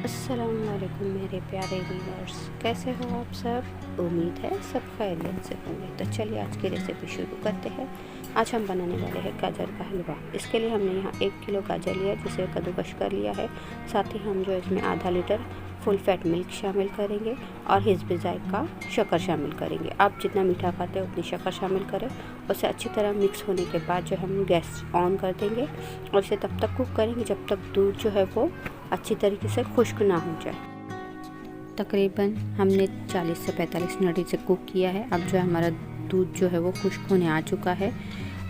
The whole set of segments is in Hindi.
अस्सलामुअलैकुम मेरे प्यारे व्यूअर्स, कैसे हो आप सब। उम्मीद है सब खैरियत से होंगे। तो चलिए आज की रेसिपी शुरू करते हैं। आज हम बनाने वाले हैं गाजर का हलवा। इसके लिए हमने यहाँ 1 किलो गाजर लिया है जिसे कद्दूकश कर लिया है। साथ ही हम जो इसमें आधा लीटर फुल फैट मिल्क शामिल करेंगे और हिस्ब जायका शक्कर शामिल करेंगे। आप जितना मीठा खाते हैं उतनी शक्कर शामिल करें। उसे अच्छी तरह मिक्स होने के बाद जो हम गैस ऑन कर देंगे और इसे तब तक कुक करेंगे जब तक दूध जो है वो अच्छी तरीके से खुश्क ना हो जाए। तकरीबन हमने 40 से 45 मिनट इसे कुक किया है। अब जो है हमारा दूध जो है वो खुश्क होने आ चुका है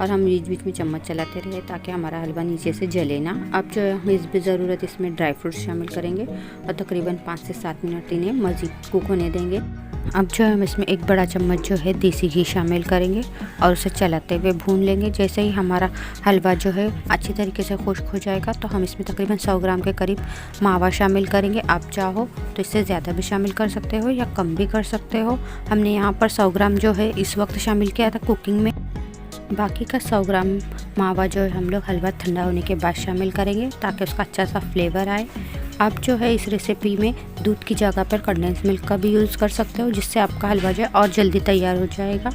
और हम बीच बीच में चम्मच चलाते रहे ताकि हमारा हलवा नीचे से जले ना। अब जो है हम इस भी ज़रूरत इसमें ड्राई फ्रूट्स शामिल करेंगे और तकरीबन 5 से 7 मिनट इन्हें मज़ीद कुक होने देंगे। अब जो है हम इसमें 1 बड़ा चम्मच जो है देसी घी शामिल करेंगे और उसे चलाते हुए भून लेंगे। जैसे ही हमारा हलवा जो है अच्छी तरीके से खुश्क हो जाएगा तो हम इसमें तकरीबन 100 ग्राम के करीब मावा शामिल करेंगे। आप चाहो तो इससे ज़्यादा भी शामिल कर सकते हो या कम भी कर सकते हो। हमने यहाँ पर 100 ग्राम जो है इस वक्त शामिल किया था कुकिंग में। बाकी का 100 ग्राम मावा जो है हम लोग हलवा ठंडा होने के बाद शामिल करेंगे ताकि उसका अच्छा सा फ्लेवर आए। आप जो है इस रेसिपी में दूध की जगह पर कंडेंस मिल्क का भी यूज़ कर सकते हो जिससे आपका हलवा जो है और जल्दी तैयार हो जाएगा।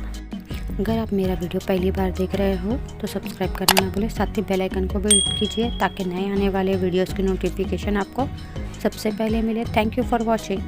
अगर आप मेरा वीडियो पहली बार देख रहे हो तो सब्सक्राइब करना ना भूलें, साथ ही बेल आइकन को भी हिट कीजिए ताकि नए आने वाले वीडियोस की नोटिफिकेशन आपको सबसे पहले मिले। Thank you for watching.